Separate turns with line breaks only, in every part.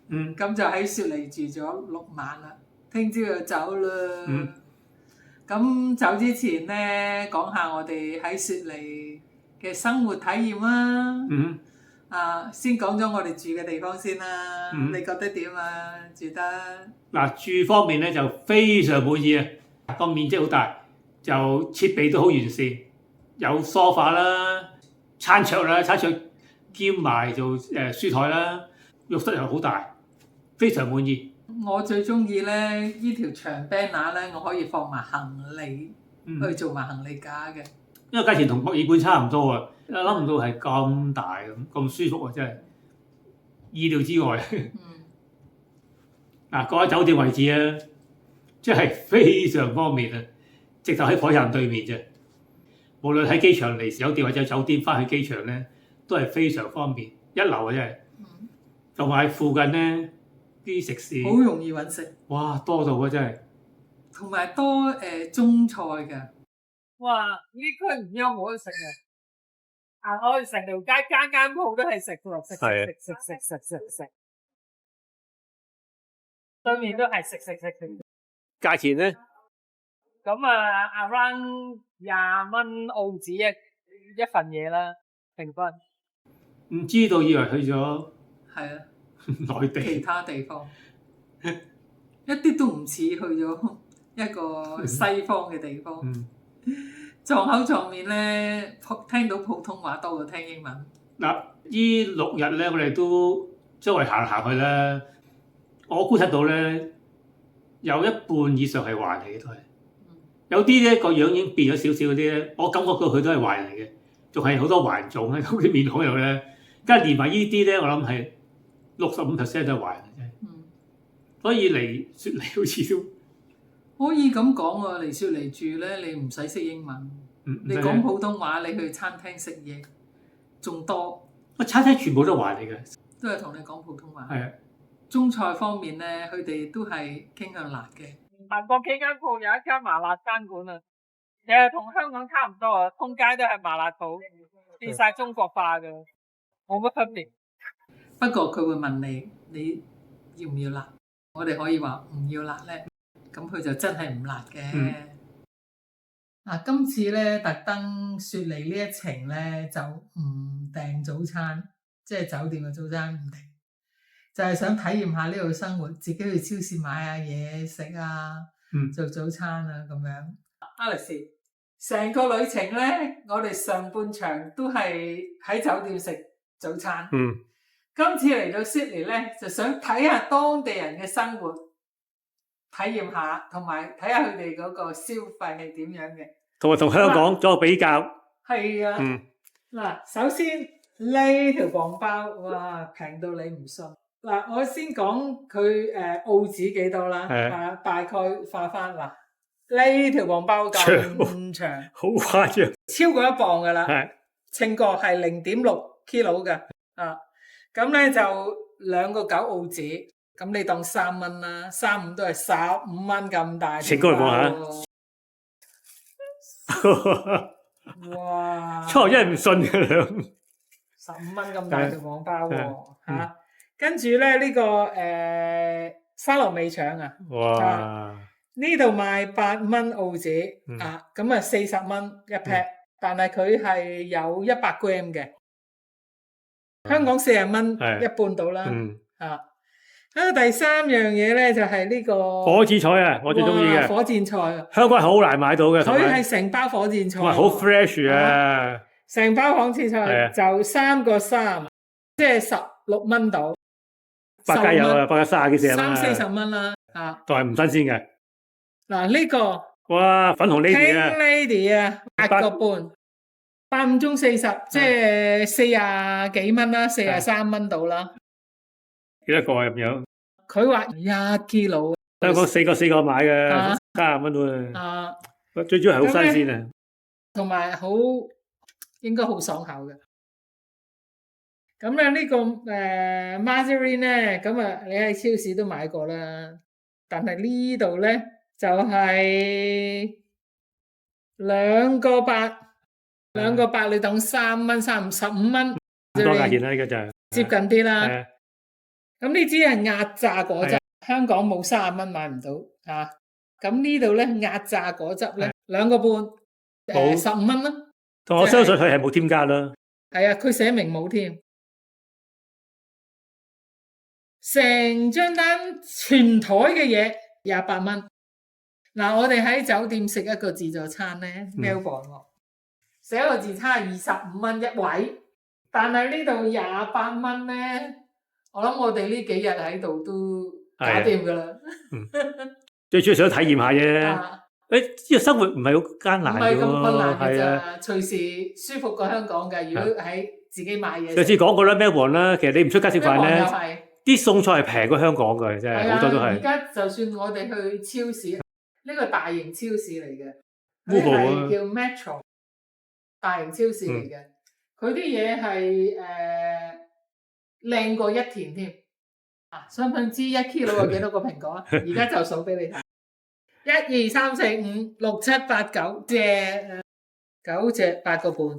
咁就喺雪梨住咗6晚啦。聽朝就走啦。咁走之前咧，講下我哋喺雪梨嘅生活體驗啦。先講咗我哋住嘅地方先啦。你覺得點啊？住得
嗱，住方面咧就非常滿意啊！個面積好大，就設備都好完善，有梳化啦、餐桌兼埋做書台啦，浴室又好大，非常滿意。
我最中意咧呢條長 banner 咧，我可以放埋行李去做埋行李架嘅。
因為價錢同墨爾本差唔多啊，諗唔到係咁大咁舒服啊！真係意料之外。講下酒店位置啊，即係非常方便啊！直頭喺火車站對面啫。無論喺機場嚟酒店或者酒店翻去機場咧，都係非常方便，一流啊！真係。同埋附近咧啲食肆
好容易揾食。
哇，多到啊！真係。
同埋多中菜嘅。
哇！呢區唔憂冇得食啊！我哋成條街間鋪都係食。對面都係食。
價錢咧？
咁around 20蚊澳紙一份嘢啦，平均。
唔知道以為去咗
內地其他地方，一啲都唔似去咗一個西方嘅地方。撞口撞面咧，聽到普通話多過聽英文。
嗱，呢6日咧，我哋都周圍行去啦。我觀察到咧，有一半以上係華人嚟嘅都係。有啲咧個樣已經變咗少少嗰啲咧，我感覺到佢都係華人嚟嘅，仲係好多華人種喺啲面孔度咧。加連埋呢啲咧，我諗係65%都係華人嘅啫。所以嚟雪梨好似都
可以咁講喎，嚟雪梨住咧，你唔使識英文，你講普通話，你去餐廳食嘢仲多。
餐廳全部都係華人嚟嘅，
都係同你講普通話。
係啊。
中菜方面咧，佢哋都係傾向辣嘅。
行過幾間鋪，有一間麻辣餐館啊，其實同香港差唔多啊，通街都係麻辣鋪，變晒中國化嘅，冇乜分別。
不過佢會問你要唔要辣？我哋可以話唔要辣咧，咁佢就真係唔辣嘅。今次咧特登雪梨呢一程咧就唔訂早餐，即係酒店嘅早餐唔訂。就係想體驗下呢度生活，自己去超市買下嘢食啊，做早餐啊咁樣。Alex， 成個旅程咧，我哋上半場都係喺酒店食早餐。今次嚟到 Sydney 咧，就想睇下當地人嘅生活，體驗下，同埋睇下佢哋嗰個消費係點樣嘅，
同埋同香港做個比較。
係啊。嗱，首先呢條磅包，哇，平到你唔信。嗱，我先講佢澳紙幾多啦，大概化翻嗱，呢條磅包咁長，
好誇張，
超過1磅噶啦，稱過係0.6 kilo 嘅，咁咧就2個9澳紙，咁你當3蚊啦，35都係15蚊咁大，
稱過嚟望
下，哇，
初頭真係唔信嘅
，15蚊咁大條磅包喎，跟住咧呢個沙樂味腸啊，
哇！
呢度賣8蚊澳紙，咁啊40蚊一 pack，但係佢係有100 gram 嘅，香港40蚊一半到啦，第3樣嘢咧就係呢個
火箭菜啊，我最中意嘅
火箭菜，
香港係好難買到嘅，
佢係成包火箭菜，
好 fresh 啊，
成包火箭菜就3個3，即係16蚊到。
百佳有啊，百佳30幾40蚊
，30-40蚊啦，
仲係唔新鮮嘅。
嗱呢個，
哇，粉紅 Lady
啊 ，Pink Lady 啊，8個半，85中40，即係40幾蚊啦，43蚊到啦。
幾多個啊咁樣？
佢話1 kilo，
香港4個買嘅，30蚊到啊。最主要係好新鮮啊，
同埋好應該好爽口嘅。咁咧呢個margarine 咧，咁啊你喺超市都買過啦，但係呢度咧就係2個8，2個8你當3蚊、15蚊，
多價錢啦呢個就
接近啲啦。咁呢支係壓榨果汁，香港冇30蚊買唔到啊。咁呢度咧壓榨果汁咧2個半，15蚊啦。
同我相信佢係冇添加啦。
係啊，佢寫明冇添。成張單全台嘅嘢28蚊。嗱，我哋喺酒店食一個自助餐咧，Melbourne 喎，食一個自助餐係25蚊一位，但係呢度28蚊咧，我諗我哋呢幾日喺度都搞掂噶啦。
最主要想體驗下啫。呢個生活唔係好艱難，
唔係咁困難嘅咋，隨時舒服過香港嘅。如果喺自己買嘢，
上次講過啦，Melbourne啦，其實你唔出街食飯咧，啲餸菜係平過香港嘅，真係好多都係。而家就算我哋去超市，呢個大型超市嚟嘅，佢係叫 Metro 大型超市嚟嘅，佢啲嘢係靚過一田添。想唔想知1 kilo 有幾多個蘋果啊？而家就數俾你睇。1、2、3、4、5、6、7、8、9隻，9隻8個半，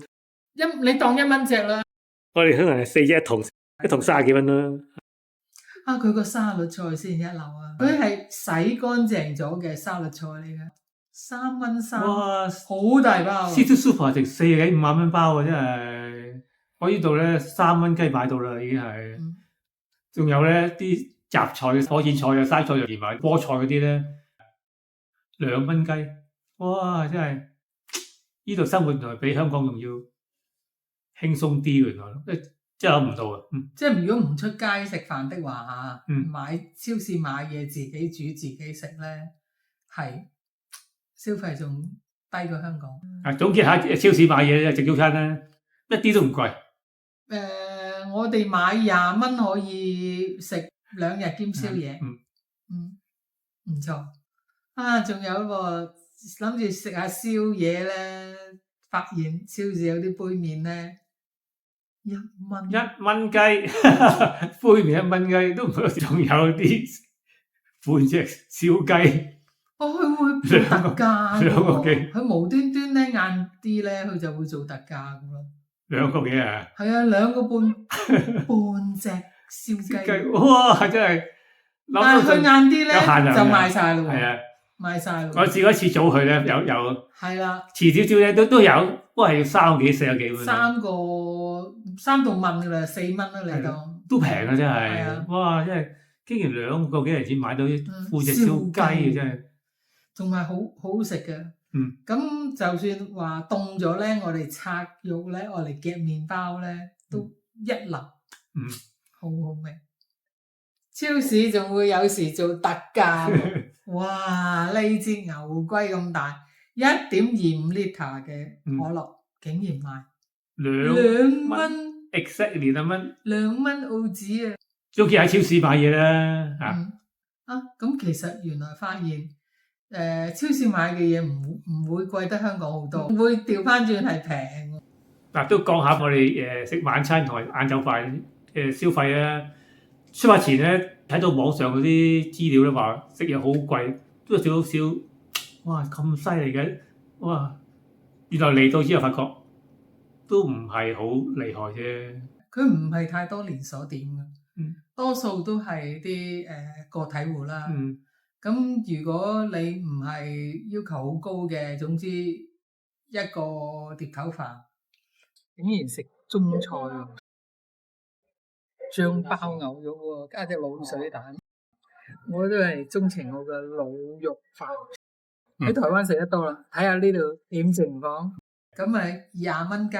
你當1蚊隻啦。我哋可能係4隻一桶30幾蚊啦。佢個沙律菜先一流啊！佢係洗乾淨咗嘅沙律菜嚟嘅，3蚊3。哇，好大包。City Super 值40幾50萬蚊包啊！真係，我呢度咧3蚊雞買到啦，已經係。仲有咧啲雜菜、火箭菜啊、生菜又連埋菠菜嗰啲咧。2蚊雞，哇！真係呢度生活原來比香港仲要輕鬆啲，原來真係諗唔到啊！即係如果唔出街食飯的話買超市買嘢自己煮自己食咧，係消費仲低過香港。總結下，超市買嘢食早餐咧，一啲都唔貴。我哋買20蚊可以食2日兼宵夜，唔錯。仲有喎，諗住食下宵夜咧，發現超市有啲杯麵咧1蚊，1蚊雞，杯麵1蚊雞都唔會，仲有啲半隻燒雞。佢會做特價嘅喎，佢無端端咧晏啲咧，佢就會做特價嘅咯。2個幾啊？係啊，2個半半隻燒雞。哇！真係，但係佢晏啲咧就賣晒咯喎。賣晒咯！我試過一次早去咧，有係啦，遲少少咧都有，不過係要3個幾4個幾蚊。3到蚊噶啦，4蚊啦嚟到。都平啊！真係，哇！真係竟然2個幾銀錢買到啲半隻燒雞啊！真係，仲係好好食嘅。咁就算話凍咗咧，我哋拆肉咧，我哋夾麵包咧，都一流。好好味。超市仲會有時做特價。哇！呢支牛龜咁大，1.25 litre 嘅可樂，竟然賣2蚊 ，exactly 2蚊，2蚊澳紙啊！總結喺超市買嘢啦，咁其實原來發現，超市買嘅嘢唔會貴得香港好多，會調翻轉係平。都講下我哋食晚餐同埋晏晝飯嘅消費啦。出發前咧睇到網上嗰啲資料咧話食嘢好貴，都有少少，哇咁犀利嘅，哇！原來嚟到之後發覺都唔係好厲害啫。佢唔係太多連鎖店嘅，多數都係啲個體戶啦。咁如果你唔係要求好高嘅，總之一個碟頭飯，竟然食中菜喎。醬爆牛肉喎，加隻滷水蛋，我都係鍾情我嘅滷肉飯。喺台灣食得多啦，睇下呢度點情況。咁20蚊雞，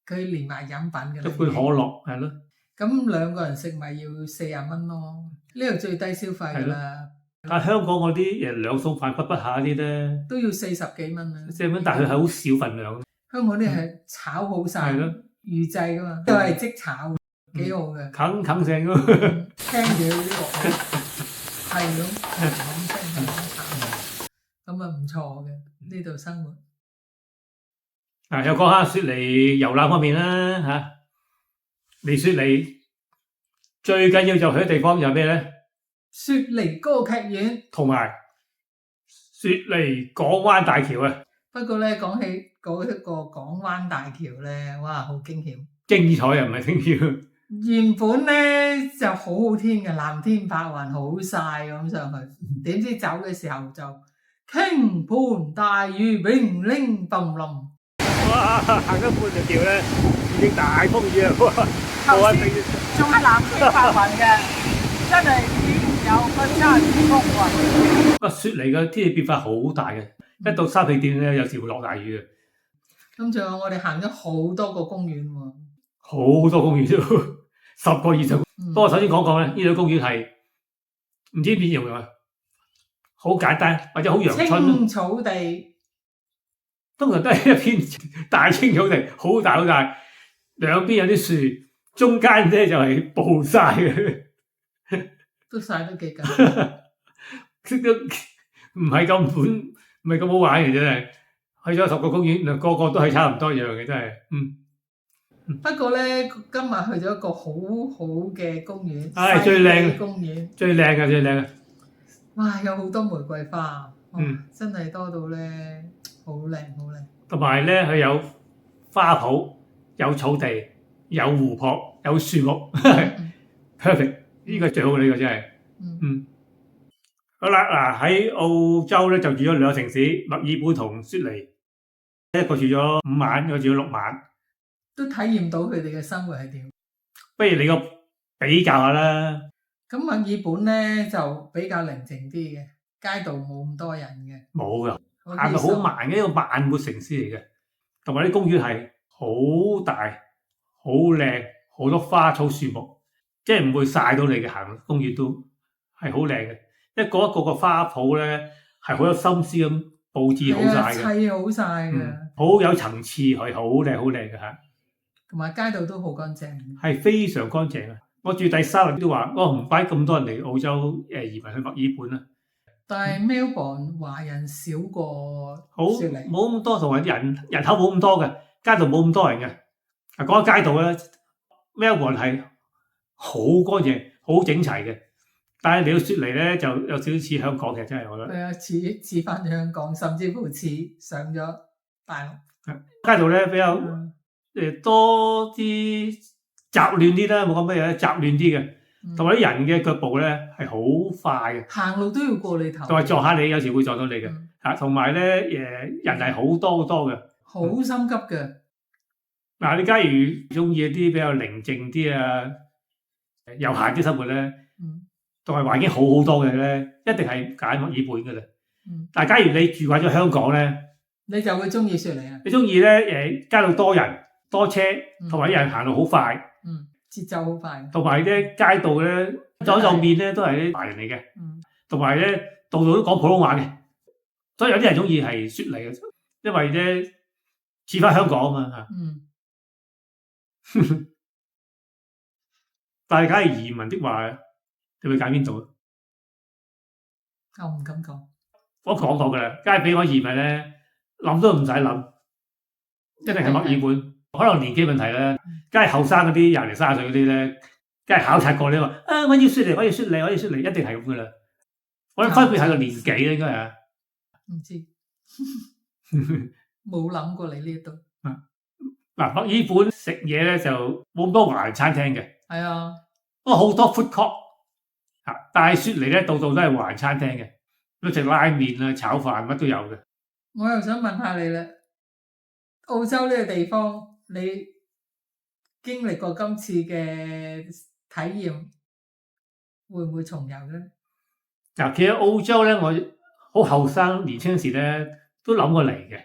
佢連埋飲品嘅。一杯可樂係咯。咁2個人食咪要40蚊咯。呢度最低消費㗎啦。但係香港嗰啲2餸飯不下啲咧，都要40幾蚊啊。40蚊，但係佢係好少份量。香港啲係炒好晒，預製㗎嘛，都係即炒。幾好嘅，啃成咯，聽住啲鑊，係咁咁唔錯嘅呢度生活。又講下雪梨遊覽方面啦嚇。嚟雪梨最緊要就去嘅地方有咩咧？雪梨歌劇院同埋雪梨港灣大橋啊。不過咧講起嗰一個港灣大橋咧，哇好驚險，精彩啊唔係驚險。
原本咧就好好天嘅，藍天白雲好曬咁上去，點知走嘅時候就傾盆大雨，乒鈴乓啷。
哇！行咗半條橋咧，已經大風雨啦！
頭先仲係藍天白雲嘅，真係已經有個揸雨風喎。
個雪梨嘅天氣變化好大嘅，一到沙皮店咧，有時會落大雨嘅。
咁仲有我哋行咗好多個公園喎，
好多公園都10個以上。不過首先講講咧，呢度公園係唔知點形容啊，好簡單或者好陽春。
青草地，
通常都係一片大青草地，好大好大，兩邊有啲樹，中間咧就係暴曬嘅，
都曬得幾緊。
都唔係咁本，唔係咁好玩嘅真係。去咗10個公園，個個都係差唔多樣嘅，真係。
不過咧，今日去咗一個好好嘅公園，
係最靚
嘅公園，
最靚嘅最靚嘅。
哇！有好多玫瑰花，真係多到咧，好靚好靚。
同埋咧，佢有花圃，有草地，有湖泊，有樹木，perfect。呢個最好嘅呢個真係。好啦，嗱喺澳洲咧就住咗2個城市，墨爾本同雪梨，一個住咗5晚，一個住咗6晚，
都體驗到佢哋嘅生活係點。
不如你個比較下啦。
咁墨爾本咧就比較寧靜啲嘅，街道冇咁多人嘅。
冇噶，行到好慢嘅一個慢活城市嚟嘅，同埋啲公園係好大、好靚，好多花草樹木，即係唔會曬到你嘅。行公園都係好靚嘅，一個一個個花圃咧係好有心思咁佈置好晒嘅，
砌好晒嘅，
好有層次，係好靚好靚嘅嚇。
同埋街道都好乾淨，
係非常乾淨嘅。我住第3日都話，我唔擺咁多人嚟澳洲移民去墨爾本啦。
但係 Melbourne 華人少過雪梨，
冇咁多，同埋人口冇咁多嘅，街道冇咁多人嘅。啊，講緊街道咧 ，Melbourne 係好乾淨、好整齊嘅。但係嚟到雪梨咧，就有少少似香港嘅，真係我覺得。
係啊，似翻香港，甚至乎似上咗大陸。
街道咧比較多啲雜亂啲啦，冇講咩嘢，雜亂啲嘅。同埋啲人嘅腳步咧係好快嘅，
行路都要過你頭，
同埋撞下你，有時會撞到你嘅嚇。同埋咧人係好多好多嘅，
好心急嘅。
嗱，你假如中意一啲比較寧靜啲啊、悠閒啲生活咧，同埋環境好好多嘅咧，一定係揀墨爾本嘅啦。但係假如你住慣咗香港咧，
你就會中意雪梨啊。
你中意咧街道多人多車，同埋啲人行路好快。
節奏好快，
同埋咧街道咧左右面咧都係啲華人嚟嘅，同埋咧度度都講普通話嘅，所以有啲人中意係雪梨嘅，因為咧似翻香港啊嘛嚇。但係假如移民的話，你會揀邊度？
我唔敢講。
我講過㗎啦，梗係俾我移民咧，諗都唔使諗，一定係墨爾本。可能年紀問題啦，梗係後生嗰啲20、30歲嗰啲咧，梗係考察過你話啊，我要雪梨，我要雪梨，我要雪梨，一定係咁噶啦。我諗分別係個年紀咧，應該係。
唔知，冇諗過你呢度。
嗱，墨爾本食嘢咧就冇咁多華人餐廳嘅。
係啊，
不過好多 food court 嚇，但係雪梨咧度度都係華人餐廳嘅，都食拉麵啊、炒飯乜都有嘅。
我又想問下你啦，澳洲呢個地方。你經歷過今次嘅體驗，會唔會重遊咧？
嗱，其實澳洲咧，我好後生年青時咧都諗過嚟嘅，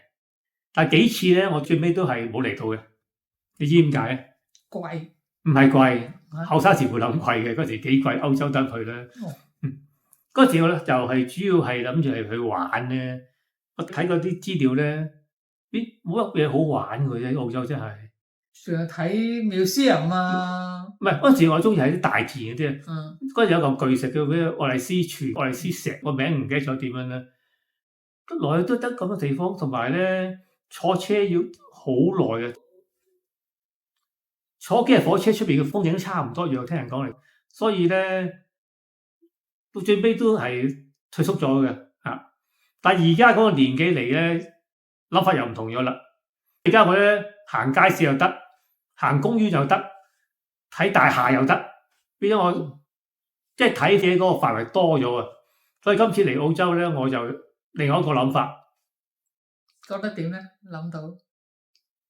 但係幾次咧，我最尾都係冇嚟到嘅。你知點解咧？
貴？
唔係貴，後生時會諗貴嘅，嗰時幾貴，歐洲得去啦。嗰時我咧就係主要係諗住係去玩咧。我睇過啲資料咧。冇乜嘢好玩嘅啫，澳洲真係。
成日睇 museum 啊。
唔係嗰陣時，我中意係啲大自然嗰啲。嗰陣有嚿巨石叫咩？愛麗絲柱、愛麗絲石，個名唔記得咗點樣咧。來都得咁嘅地方，同埋咧坐車要好耐嘅。坐幾日火車出邊嘅風景都差唔多樣，聽人講嚟。所以咧到最尾都係退縮咗嘅嚇。但係而家嗰個年紀嚟咧。諗法又唔同咗啦！而家我咧行街市又得，行公園又得，睇大廈又得，變咗我即係睇嘅嗰個範圍多咗啊！所以今次嚟澳洲咧，我就另外一個諗法。
覺得點咧？諗到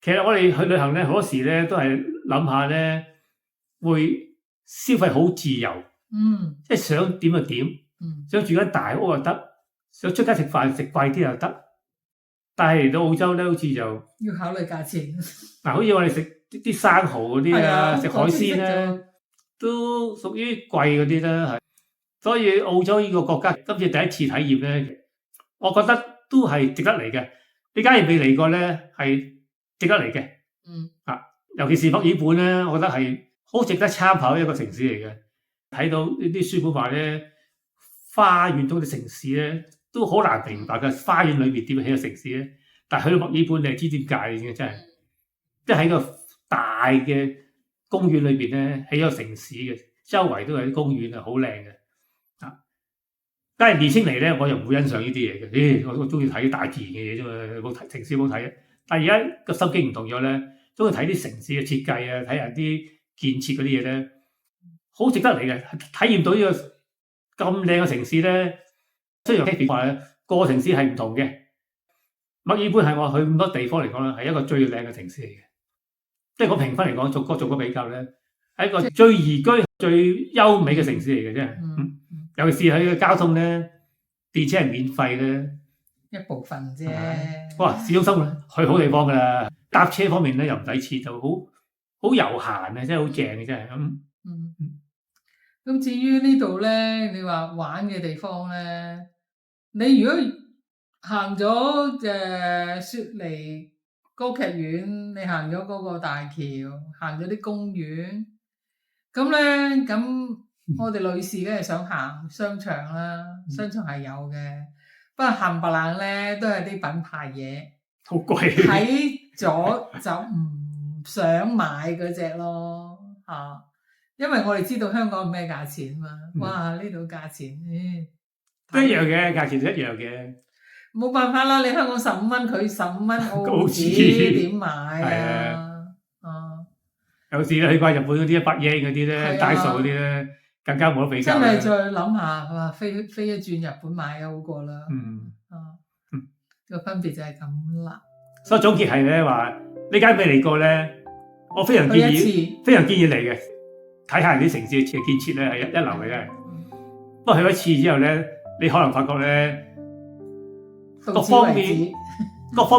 其實我哋去旅行咧，好多時咧都係諗下咧，會消費好自由，即係想點就點，想住間大屋又得，想出街食飯食貴啲又得。但係嚟到澳洲咧，好似就
要考慮價錢。
嗱，好似我哋食啲生蠔嗰啲啊，食海鮮咧，都屬於貴嗰啲啦，係。所以澳洲呢個國家今次第一次體驗咧，我覺得都係值得嚟嘅。你假如未嚟過咧，係值得嚟嘅。尤其是墨爾本咧，我覺得係好值得參考一個城市嚟嘅。睇到呢啲書本話咧，花園中嘅城市咧，都好難明白嘅花園裏邊點樣起個城市咧。但係去到墨爾本，你係知點解嘅，真係，即係喺個大嘅公園裏邊咧，起咗城市嘅，周圍都係啲公園啊，好靚嘅。梗係年青嚟咧，我又唔會欣賞呢啲嘢嘅。我中意睇大自然嘅嘢啫嘛，冇睇城市冇睇啊。但係而家個心境唔同咗咧，中意睇啲城市嘅設計啊，睇下啲建設嗰啲嘢咧，好值得嚟嘅。體驗到呢個咁靚嘅城市咧，雖然聽話咧，個城市係唔同嘅。墨爾本係我去咁多地方嚟講咧，係一個最靚嘅城市嚟嘅。即係我評分嚟講，做個比較咧，係一個最宜居、最優美嘅城市嚟嘅，真係。尤其是佢嘅交通咧，電車係免費咧，
一部分啫。
哇！市中心去好地方㗎啦，搭車方面咧又唔使錢，就好悠閒啊，真係好正嘅，真係。
咁至於呢度咧，你話玩嘅地方咧，你如果行咗雪梨歌劇院，你行咗嗰個大橋，行咗啲公園，咁咧咁。我哋女士梗係想行商場啦，商場係有嘅，不過冚唪唥咧都係啲品牌嘢，
好貴，
睇咗就唔想買嗰隻咯嚇，因為我哋知道香港咩價錢嘛，哇呢度價錢，
都一樣嘅，價錢一樣嘅，
冇辦法啦，你香港15蚊，佢15蚊澳紙點買啊？
有時咧去過日本嗰啲100yen嗰啲咧，大數嗰啲咧。更加冇得比較。
真係再諗下，哇！飛一轉日本買好過啦。個分別就係咁啦。
所以總結係咧話，呢間未嚟過咧，我非常建議嚟嘅，睇下人啲城市嘅建設咧係一流嘅真係。不過去一次之後咧，你可能發覺咧，各方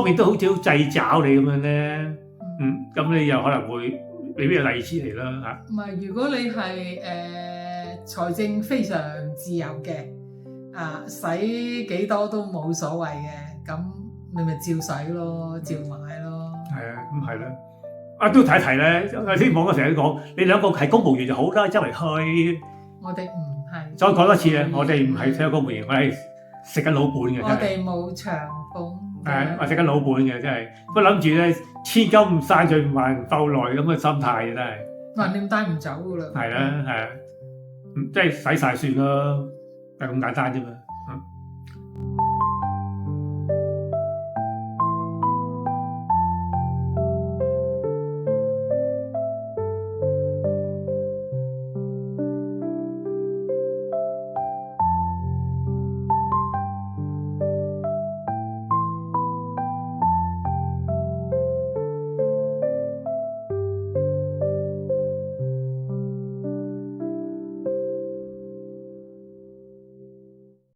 面都好似好掣肘你咁樣咧。咁你又可能會未必有第二次嚟啦嚇。
唔係，如果你係財政非常自由嘅，使幾多都冇所謂嘅，咁你咪照使咯，照買咯。
係啊，咁係啦。都提一提咧，頭先我成日都講，你兩個係公務員就好啦，周圍去。
我哋唔係。再
講多次啊，我哋唔係做公務員，我係食緊老本嘅。
我哋冇長俸。
我食緊老本嘅真係，不過諗住咧千金散盡還復來咁嘅心態真係。
橫掂帶唔走噶啦。
係啦，係啊。即係使晒算咯，就咁簡單啫嘛。